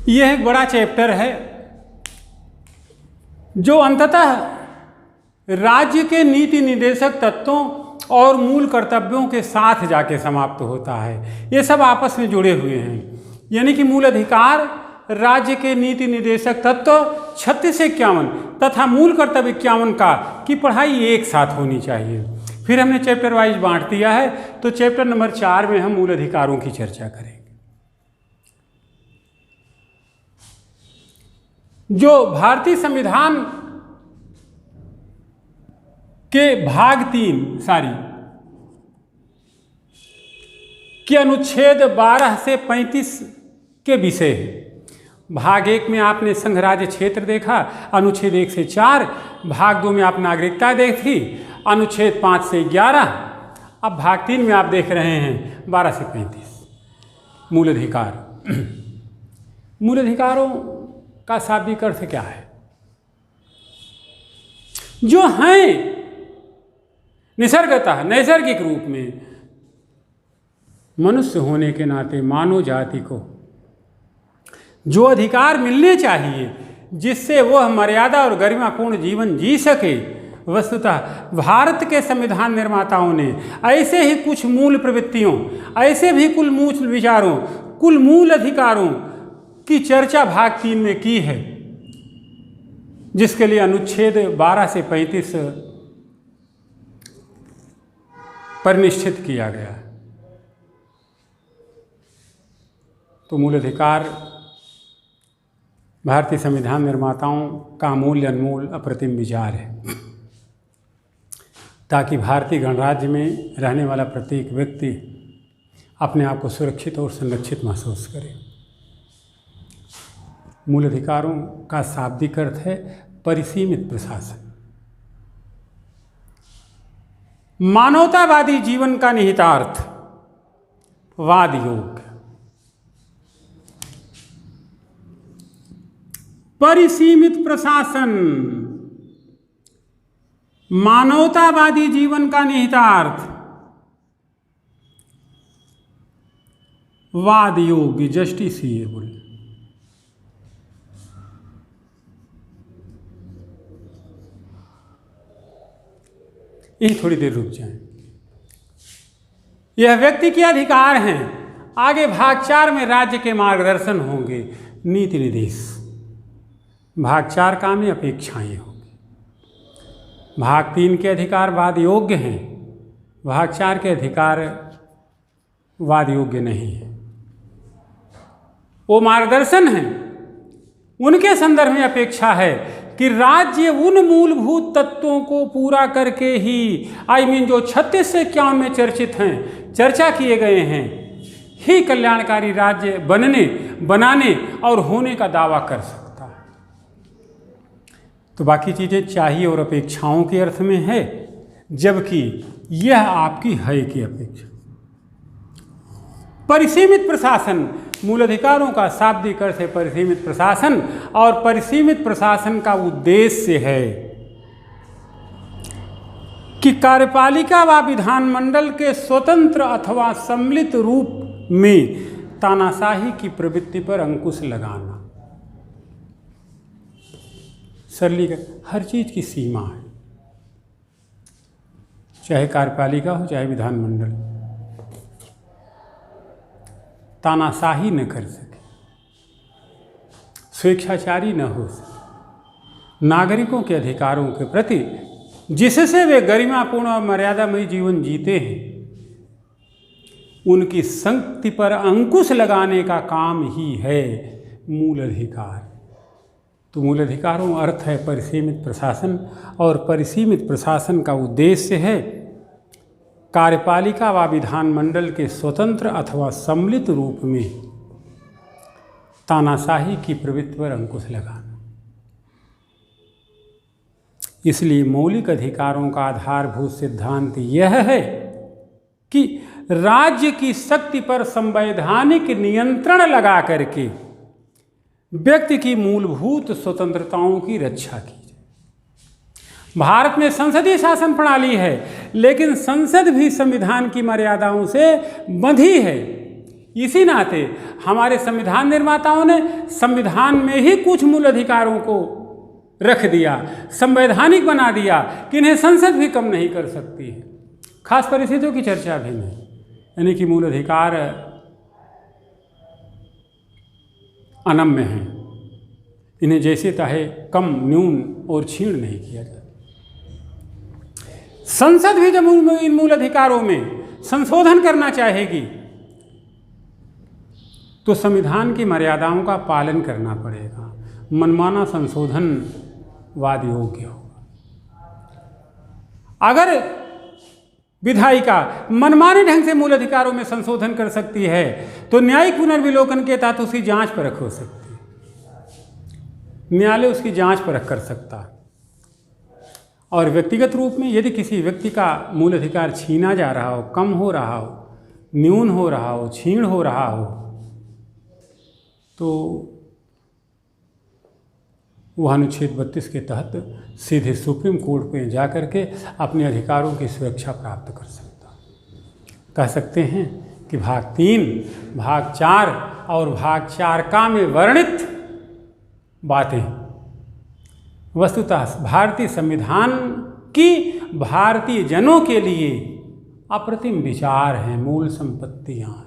यह एक बड़ा चैप्टर है जो अंततः राज्य के नीति निर्देशक तत्वों और मूल कर्तव्यों के साथ जाके समाप्त होता है। ये सब आपस में जुड़े हुए हैं, यानी कि मूल अधिकार, राज्य के नीति निर्देशक तत्व 36 से 51 तथा मूल कर्तव्य 51 का की पढ़ाई एक साथ होनी चाहिए। फिर हमने चैप्टर वाइज बांट दिया है, तो चैप्टर नंबर 4 में हम मूल अधिकारों की चर्चा करेंगे। जो भारतीय संविधान के भाग 3 के अनुच्छेद 12 से 35 के विषय है। भाग 1 में आपने संघ राज्य क्षेत्र देखा, अनुच्छेद 1 से 4। भाग 2 में आप नागरिकता देखी, अनुच्छेद 5 से 11। अब भाग 3 में आप देख रहे हैं 12 से 35 मूल अधिकार। मूल अधिकारों का शाब्दिक अर्थ क्या है? जो हैं निसर्गतः नैसर्गिक रूप में मनुष्य होने के नाते मानव जाति को जो अधिकार मिलने चाहिए जिससे वह मर्यादा और गरिमापूर्ण जीवन जी सके, वस्तुतः भारत के संविधान निर्माताओं ने ऐसे ही कुछ मूल प्रवृत्तियों, ऐसे भी कुल मूल विचारों, कुल मूल अधिकारों की चर्चा भाग 3 में की है, जिसके लिए अनुच्छेद 12 से 35 परिनिष्ठित किया गया है। तो मूल अधिकार भारतीय संविधान निर्माताओं का अमूल्य अनमोल अप्रतिम विचार है, ताकि भारतीय गणराज्य में रहने वाला प्रत्येक व्यक्ति अपने आप को सुरक्षित और संरक्षित महसूस करे। मूल अधिकारों का शाब्दिक अर्थ है परिसीमित प्रशासन। मानवतावादी जीवन का निहितार्थ वाद योग। परिसीमित प्रशासन मानवतावादी जीवन का निहितार्थ वाद योग्य जस्टिसिएबल। यही थोड़ी देर रुक जाएं। यह व्यक्ति के अधिकार हैं। आगे भाग 4 में राज्य के मार्गदर्शन होंगे, नीति निर्देश। भाग 4 का में अपेक्षाएं होंगी। भाग 3 के अधिकार वाद योग्य हैं, भाग 4 के अधिकार वाद योग्य नहीं है। वो मार्गदर्शन हैं, उनके संदर्भ में अपेक्षा है कि राज्य उन मूलभूत तत्वों को पूरा करके ही जो 36 से 51 में चर्चित हैं, चर्चा किए गए हैं, ही कल्याणकारी राज्य बनाने और होने का दावा कर सकता है। तो बाकी चीज़ें चाहिए और अपेक्षाओं के अर्थ में है, जबकि यह आपकी है की अपेक्षा। परिसीमित प्रशासन मूल अधिकारों का शाब्दिक अर्थ है परिसीमित प्रशासन, और परिसीमित प्रशासन का उद्देश्य है कि कार्यपालिका व विधानमंडल के स्वतंत्र अथवा सम्मिलित रूप में तानाशाही की प्रवृत्ति पर अंकुश लगाना। सरलीकरण, हर चीज की सीमा है, चाहे कार्यपालिका हो चाहे विधानमंडल, तानाशाही न कर सके, स्वेच्छाचारी न हो सके, नागरिकों के अधिकारों के प्रति जिससे वे गरिमापूर्ण और मर्यादामयी जीवन जीते हैं, उनकी संगति पर अंकुश लगाने का काम ही है मूल अधिकार। तो मूल अधिकारों अर्थ है परिसीमित प्रशासन, और परिसीमित प्रशासन का उद्देश्य है कार्यपालिका व विधानमंडल के स्वतंत्र अथवा सम्मिलित रूप में तानाशाही की प्रवृत्ति पर अंकुश लगाना। इसलिए मौलिक अधिकारों का आधारभूत सिद्धांत यह है कि राज्य की शक्ति पर संवैधानिक नियंत्रण लगा करके व्यक्ति की मूलभूत स्वतंत्रताओं की रक्षा की जाए। भारत में संसदीय शासन प्रणाली है, लेकिन संसद भी संविधान की मर्यादाओं से बंधी है। इसी नाते हमारे संविधान निर्माताओं ने संविधान में ही कुछ मूल अधिकारों को रख दिया, संवैधानिक बना दिया कि इन्हें संसद भी कम नहीं कर सकती है। खास परिस्थितियों की चर्चा भी नहीं, यानी कि मूल अधिकार अनम्य हैं, इन्हें जैसे चाहे कम, न्यून और क्षीण नहीं किया जाता। संसद भी जब इन मूल अधिकारों में संशोधन करना चाहेगी तो संविधान की मर्यादाओं का पालन करना पड़ेगा। मनमाना संशोधन वाद योग्य होगा। अगर विधायिका मनमाने ढंग से मूल अधिकारों में संशोधन कर सकती है तो न्यायिक पुनर्विलोकन के तहत उसकी जांच परख हो सकती है। न्यायालय उसकी जांच परख कर सकता है। और व्यक्तिगत रूप में यदि किसी व्यक्ति का मूल अधिकार छीना जा रहा हो, कम हो रहा हो, न्यून हो रहा हो, क्षीण हो रहा हो, तो वह अनुच्छेद 32 के तहत सीधे सुप्रीम कोर्ट में जा कर के अपने अधिकारों की सुरक्षा प्राप्त कर सकता। कह सकते हैं कि भाग 3, भाग 4 और भाग 4 में वर्णित बातें वस्तुतः भारतीय संविधान की भारतीय जनों के लिए अप्रतिम विचार हैं, मूल संपत्तियाँ हैं।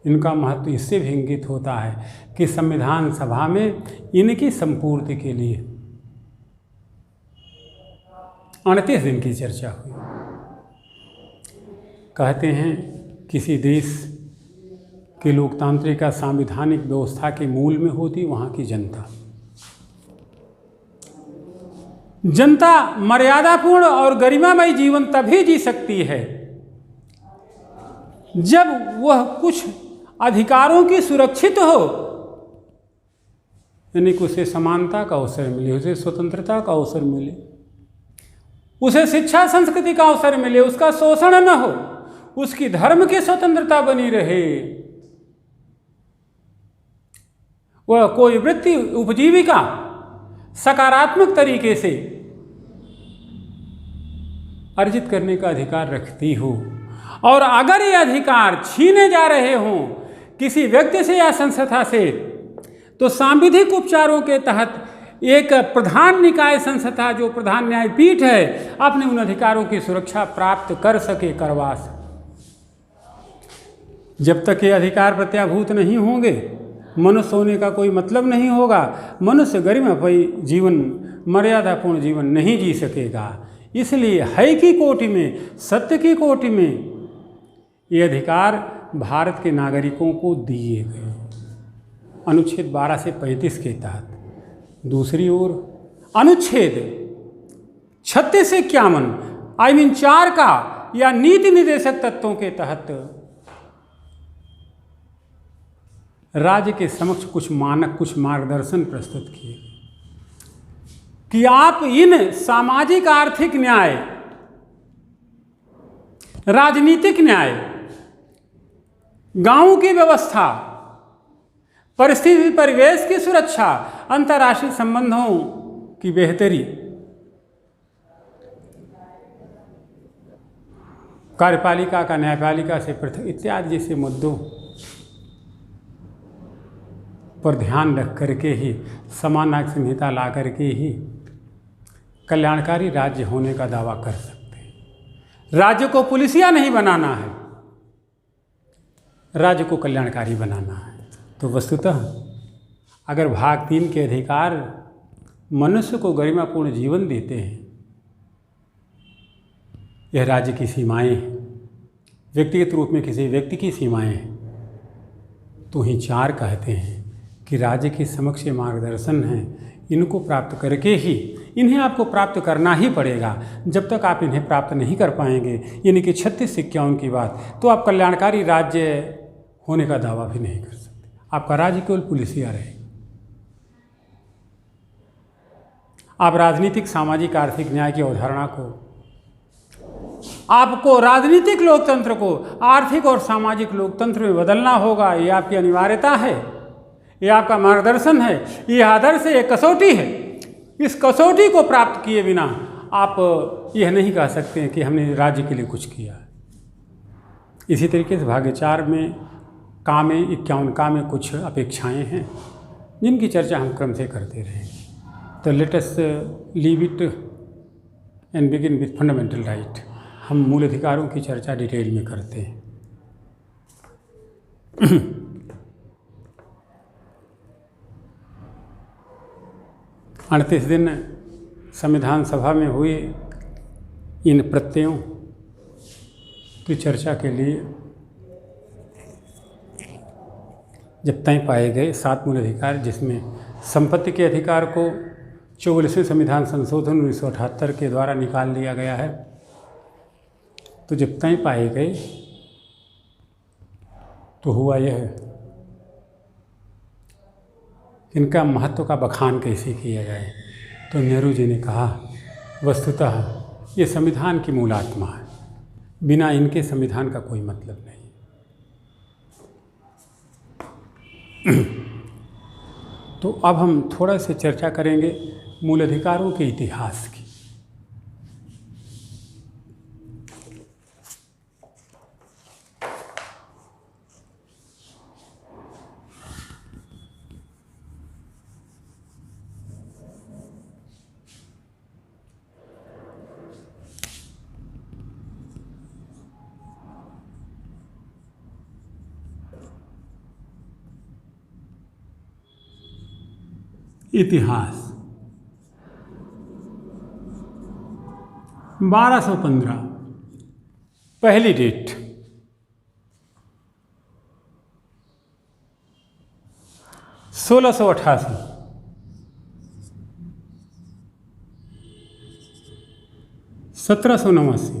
इनका महत्व इससे भी इंगित होता है कि संविधान सभा में इनकी संपूर्ति के लिए 29 दिन की चर्चा हुई। कहते हैं किसी देश के लोकतांत्रिक का सांविधानिक व्यवस्था के मूल में होती वहाँ की जनता। जनता मर्यादापूर्ण और गरिमामय जीवन तभी जी सकती है जब वह कुछ अधिकारों की सुरक्षित हो, यानी कि उसे समानता का अवसर मिले, उसे स्वतंत्रता का अवसर मिले, उसे शिक्षा संस्कृति का अवसर मिले, उसका शोषण न हो, उसकी धर्म की स्वतंत्रता बनी रहे, वह कोई वृत्ति उपजीविका सकारात्मक तरीके से अर्जित करने का अधिकार रखती हो। और अगर ये अधिकार छीने जा रहे हों किसी व्यक्ति से या संस्था से, तो सांविधिक उपचारों के तहत एक प्रधान निकाय संस्था जो प्रधान न्यायपीठ है अपने उन अधिकारों की सुरक्षा प्राप्त कर सके, करवा सके। जब तक ये अधिकार प्रत्याभूत नहीं होंगे मनुष्य होने का कोई मतलब नहीं होगा। मनुष्य गरिमामय जीवन, मर्यादापूर्ण जीवन नहीं जी सकेगा। इसलिए है की कोटि में, सत्य की कोटि में ये अधिकार भारत के नागरिकों को दिए गए अनुच्छेद 12 से 35 के तहत। दूसरी ओर अनुच्छेद 36 से 51 4 का या नीति निर्देशक तत्वों के तहत राज्य के समक्ष कुछ मानक, कुछ मार्गदर्शन प्रस्तुत किए कि आप इन सामाजिक आर्थिक न्याय, राजनीतिक न्याय, गांव की व्यवस्था, परिस्थिति परिवेश की सुरक्षा, अंतर्राष्ट्रीय संबंधों की बेहतरी, कार्यपालिका का न्यायपालिका से पृथक इत्यादि जैसे मुद्दों पर ध्यान रख करके ही, समान नागरिक संहिता ला करके ही कल्याणकारी राज्य होने का दावा कर सकते हैं। राज्य को पुलिसिया नहीं बनाना है, राज्य को कल्याणकारी बनाना है। तो वस्तुतः अगर भाग 3 के अधिकार मनुष्य को गरिमापूर्ण जीवन देते हैं, यह राज्य की सीमाएं हैं, व्यक्तिगत रूप में किसी व्यक्ति की सीमाएं हैं, तो ही 4 कहते हैं कि राज्य के समक्ष मार्गदर्शन हैं, इनको प्राप्त करके ही, इन्हें आपको प्राप्त करना ही पड़ेगा। जब तक आप इन्हें प्राप्त नहीं कर पाएंगे, यानी कि 36 से 51 की बात, तो आप कल्याणकारी राज्य होने का दावा भी नहीं कर सकते। आपका राज्य केवल पुलिसिया रहेगा। आप राजनीतिक, सामाजिक, आर्थिक न्याय की अवधारणा को, आपको राजनीतिक लोकतंत्र को आर्थिक और सामाजिक लोकतंत्र में बदलना होगा। ये आपकी अनिवार्यता है, ये आपका मार्गदर्शन है, ये आदर्श है, ये कसौटी है। इस कसौटी को प्राप्त किए बिना आप यह नहीं कह सकते कि हमने राज्य के लिए कुछ किया। इसी तरीके से भाग 4 में कामे 51 का में कुछ अपेक्षाएं हैं जिनकी चर्चा हम क्रम से करते रहेंगे। तो let us leave it and begin with fundamental right. हम मूल अधिकारों की चर्चा डिटेल में करते हैं। 38 दिन संविधान सभा में हुए इन प्रत्ययों की चर्चा के लिए जब तय पाए गए 7 मूल अधिकार, जिसमें संपत्ति के अधिकार को 44वें संविधान संशोधन 1978 के द्वारा निकाल लिया गया है, तो जब तय पाए गए तो हुआ यह, इनका महत्व का बखान कैसे किया जाए। तो नेहरू जी ने कहा, वस्तुतः ये संविधान की मूल आत्मा है, बिना इनके संविधान का कोई मतलब नहीं। तो अब हम थोड़ा सा चर्चा करेंगे मूल अधिकारों के इतिहास की। इतिहास 1215 पहली डेट, सोलह सौ 1789,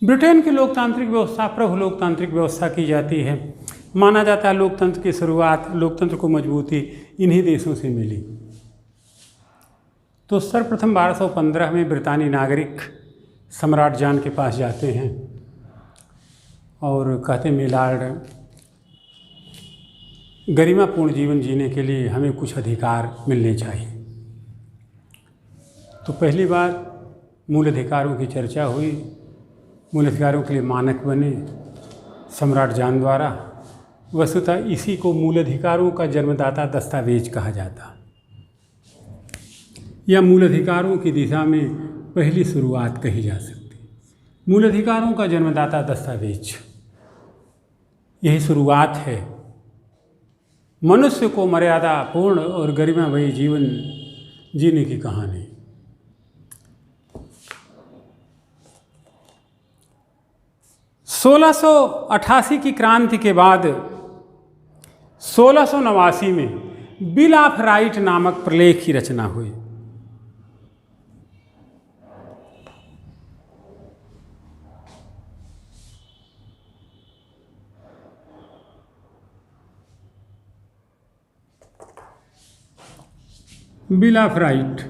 ब्रिटेन की लोकतांत्रिक व्यवस्था प्रभु लोकतांत्रिक व्यवस्था की जाती है। माना जाता है लोकतंत्र की शुरुआत, लोकतंत्र को मजबूती इन्हीं देशों से मिली। तो सर्वप्रथम 1215 में ब्रितानी नागरिक सम्राट जॉन के पास जाते हैं और कहते, मिलार्ड, गरिमापूर्ण जीवन जीने के लिए हमें कुछ अधिकार मिलने चाहिए। तो पहली बार मूल अधिकारों की चर्चा हुई, मूल अधिकारों के लिए मानक बने सम्राट जॉन द्वारा। वस्तुतः इसी को मूल अधिकारों का जन्मदाता दस्तावेज कहा जाता, या मूल अधिकारों की दिशा में पहली शुरुआत कही जा सकती। मूल अधिकारों का जन्मदाता दस्तावेज, यही शुरुआत है मनुष्य को मर्यादापूर्ण और गरिमामयी जीवन जीने की कहानी। 1688 की क्रांति के बाद 1689 में बिल ऑफ राइट नामक प्रलेख की रचना हुई। बिल ऑफ राइट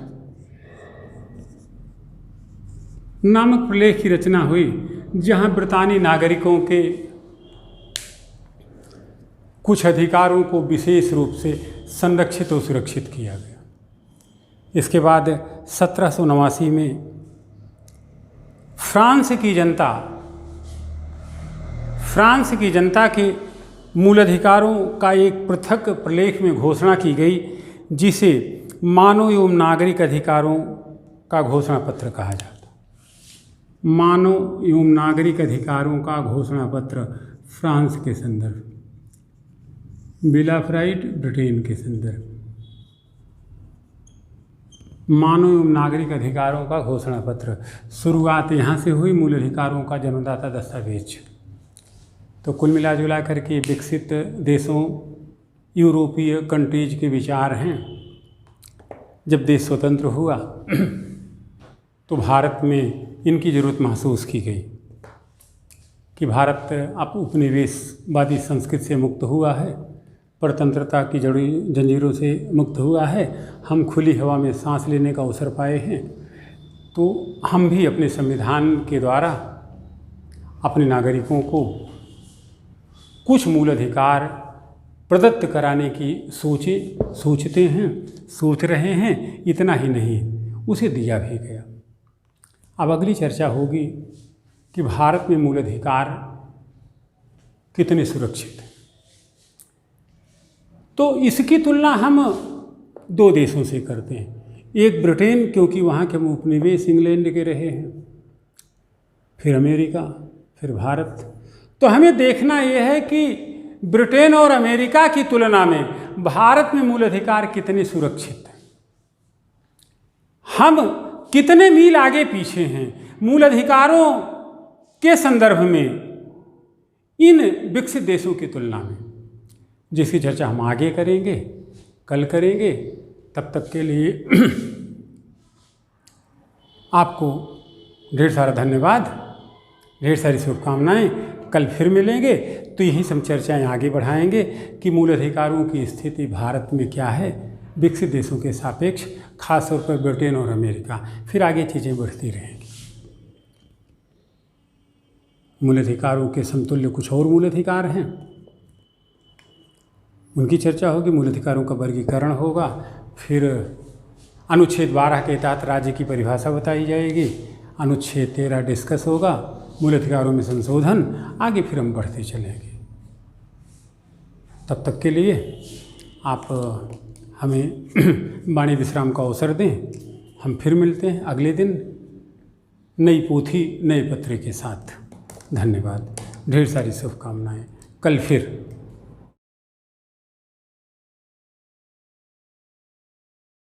नामक प्रलेख की रचना हुई, जहां ब्रितानी नागरिकों के कुछ अधिकारों को विशेष रूप से संरक्षित और सुरक्षित किया गया। इसके बाद 1789 में फ्रांस की जनता के मूल अधिकारों का एक पृथक प्रलेख में घोषणा की गई, जिसे मानव एवं नागरिक अधिकारों का घोषणा पत्र कहा जाता। मानव एवं नागरिक अधिकारों का घोषणा पत्र फ्रांस के संदर्भ, बिल ऑफ राइट ब्रिटेन के संदर्भ। मानव एवं नागरिक अधिकारों का घोषणा पत्र, शुरुआत यहाँ से हुई, मूल अधिकारों का जन्मदाता दस्तावेज। तो कुल मिला जुला करके विकसित देशों, यूरोपीय कंट्रीज के विचार हैं। जब देश स्वतंत्र हुआ तो भारत में इनकी ज़रूरत महसूस की गई कि भारत अब उपनिवेशवादी संस्कृति से मुक्त हुआ है, परतंत्रता की जंजीरों से मुक्त हुआ है, हम खुली हवा में सांस लेने का अवसर पाए हैं। तो हम भी अपने संविधान के द्वारा अपने नागरिकों को कुछ मूल अधिकार प्रदत्त कराने की सोचते हैं, सोच रहे हैं। इतना ही नहीं, उसे दिया भी गया। अब अगली चर्चा होगी कि भारत में मूल अधिकार कितने सुरक्षित हैं। तो इसकी तुलना हम दो देशों से करते हैं। एक ब्रिटेन, क्योंकि वहाँ के उपनिवेश इंग्लैंड के रहे हैं, फिर अमेरिका, फिर भारत। तो हमें देखना यह है कि ब्रिटेन और अमेरिका की तुलना में भारत में मूल अधिकार कितने सुरक्षित हैं, हम कितने मील आगे पीछे हैं मूल अधिकारों के संदर्भ में इन विकसित देशों की तुलना में, जिसकी चर्चा हम आगे करेंगे, कल करेंगे। तब तक के लिए आपको ढेर सारा धन्यवाद, ढेर सारी शुभकामनाएं। कल फिर मिलेंगे तो यही सब चर्चाएं आगे बढ़ाएंगे कि मूल अधिकारों की स्थिति भारत में क्या है विकसित देशों के सापेक्ष, खासतौर पर ब्रिटेन और अमेरिका। फिर आगे चीज़ें बढ़ती रहेंगी। मूल अधिकारों के समतुल्य कुछ और मूल अधिकार हैं, उनकी चर्चा होगी। मूल अधिकारों का वर्गीकरण होगा, फिर अनुच्छेद 12 के तहत राज्य की परिभाषा बताई जाएगी, अनुच्छेद 13 डिस्कस होगा, मूल अधिकारों में संशोधन, आगे फिर हम बढ़ते चलेंगे। तब तक के लिए आप हमें वाणी विश्राम का अवसर दें। हम फिर मिलते हैं अगले दिन नई पोथी, नए पत्र के साथ। धन्यवाद, ढेर सारी शुभकामनाएं। कल फिर